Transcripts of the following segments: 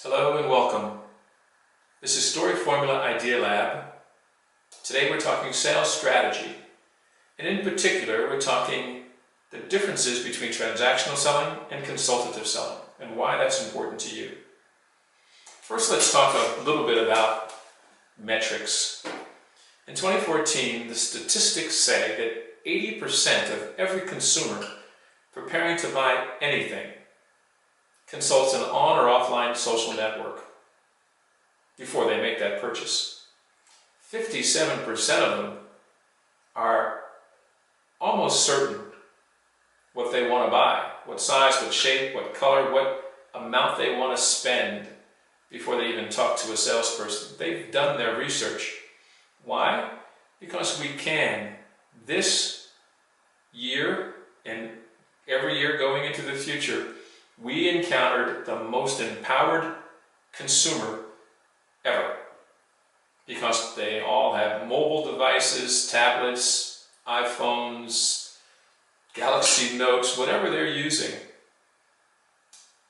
Hello and welcome. This is Story Formula Idea Lab. Today we're talking sales strategy, and in particular we're talking the differences between transactional selling and consultative selling and why that's important to you. First, let's talk a little bit about metrics. In 2014, the statistics say that 80% of every consumer preparing to buy anything consults an on or offline social network before they make that purchase. 57% of them are almost certain what they want to buy, what size, what shape, what color, what amount they want to spend before they even talk to a salesperson. They've done their research. Why? Because we can. This year and every year going into the future, we encountered the most empowered consumer ever, because they all have mobile devices, tablets, iPhones, Galaxy Notes, whatever they're using.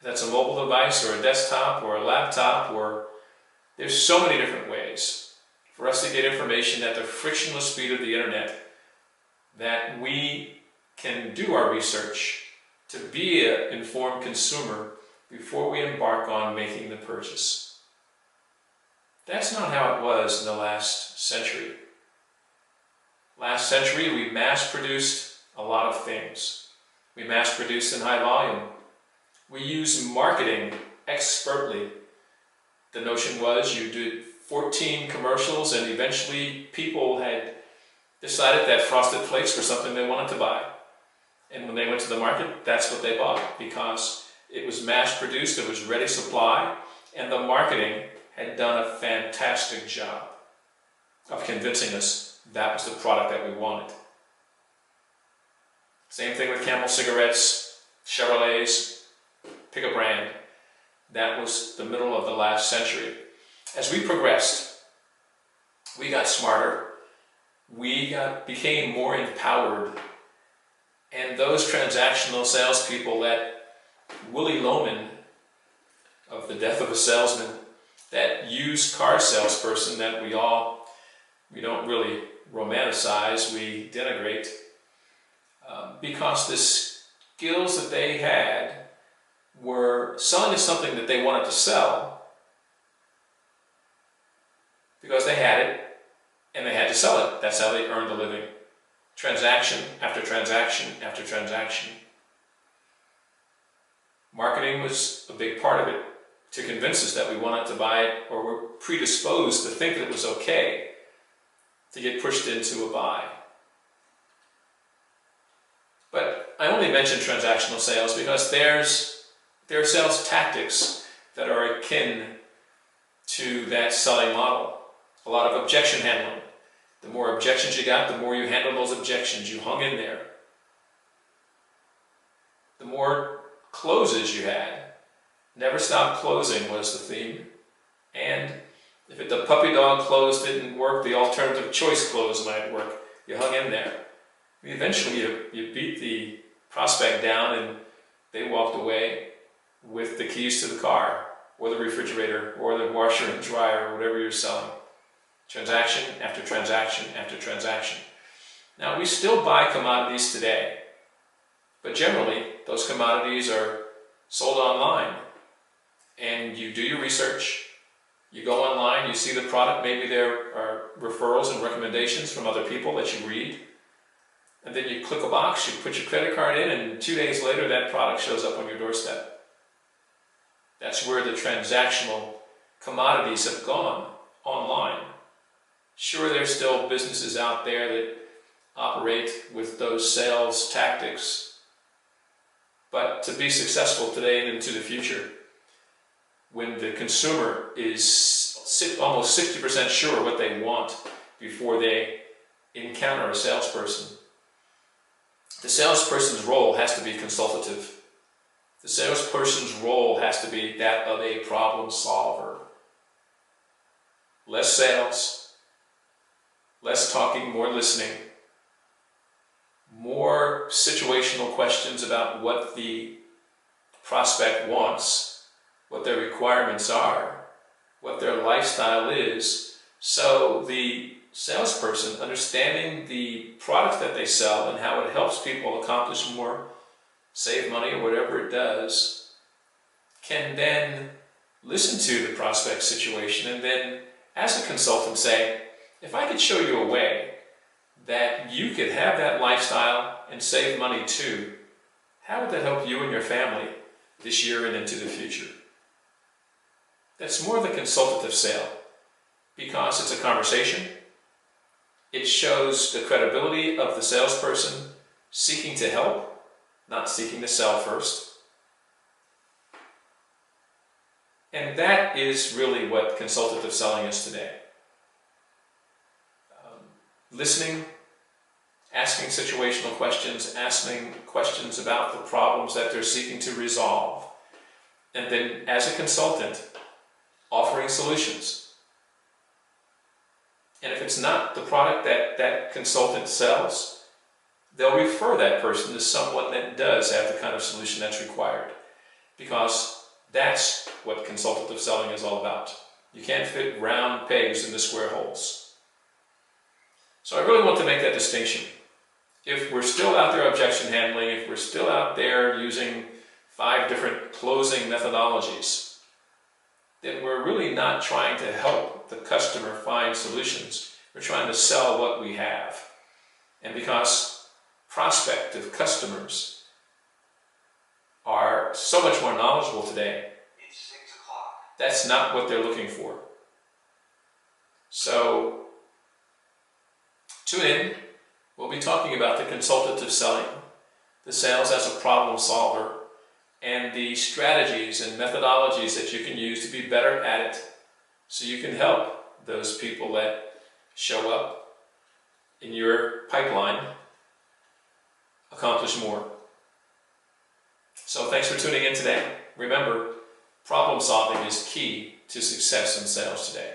That's a mobile device or a desktop or a laptop, or there's so many different ways for us to get information at the frictionless speed of the internet that we can do our research to be an informed consumer before we embark on making the purchase. That's not how it was in the last century. Last century, we mass-produced a lot of things. We mass-produced in high volume. We used marketing expertly. The notion was you did 14 commercials and eventually people had decided that Frosted Flakes were something they wanted to buy. And when they went to the market, that's what they bought, because it was mass-produced, it was ready supply, and the marketing had done a fantastic job of convincing us that was the product that we wanted. Same thing with Camel cigarettes, Chevrolets, pick a brand. That was the middle of the last century. As we progressed, we got smarter, we became more empowered. And those transactional salespeople, that Willy Loman of The Death of a Salesman, that used car salesperson that we don't really romanticize, we denigrate, because the skills that they had were selling us something that they wanted to sell because they had it and they had to sell it. That's how they earned a living. Transaction after transaction after transaction. Marketing was a big part of it to convince us that we wanted to buy it, or were predisposed to think that it was okay to get pushed into a buy. But I only mention transactional sales because there are sales tactics that are akin to that selling model. A lot of objection handling. The more objections you got, the more you handled those objections. You hung in there. The more closes you had. Never stop closing was the theme. And if the puppy dog close didn't work, the alternative choice close might work. You hung in there. Eventually you beat the prospect down and they walked away with the keys to the car, or the refrigerator, or the washer and dryer, or whatever you're selling. Transaction after transaction after transaction. Now, we still buy commodities today, but generally those commodities are sold online, and you do your research, you go online, you see the product, maybe there are referrals and recommendations from other people that you read, and then you click a box, you put your credit card in, and 2 days later that product shows up on your doorstep. That's where the transactional commodities have gone, online. Sure, there's still businesses out there that operate with those sales tactics, but to be successful today and into the future, when the consumer is almost 60% sure what they want before they encounter a salesperson, the salesperson's role has to be consultative. The salesperson's role has to be that of a problem solver. Less sales, less talking, more listening, more situational questions about what the prospect wants, what their requirements are, what their lifestyle is, so the salesperson, understanding the product that they sell and how it helps people accomplish more, save money, or whatever it does, can then listen to the prospect situation and then, as a consultant, say, if I could show you a way that you could have that lifestyle and save money too, how would that help you and your family this year and into the future? That's more of a consultative sale because it's a conversation. It shows the credibility of the salesperson seeking to help, not seeking to sell first. And that is really what consultative selling is today. Listening, asking situational questions, asking questions about the problems that they're seeking to resolve, and then as a consultant, offering solutions. And if it's not the product that that consultant sells, they'll refer that person to someone that does have the kind of solution that's required, because that's what consultative selling is all about. You can't fit round pegs into square holes. So I really want to make that distinction. If we're still out there objection handling, if we're still out there using 5 different closing methodologies, then we're really not trying to help the customer find solutions. We're trying to sell what we have. And because prospective customers are so much more knowledgeable today, it's 6 o'clock. That's not what they're looking for. So, tune in. We'll be talking about the consultative selling, the sales as a problem solver, and the strategies and methodologies that you can use to be better at it so you can help those people that show up in your pipeline accomplish more. So thanks for tuning in today. Remember, problem solving is key to success in sales today.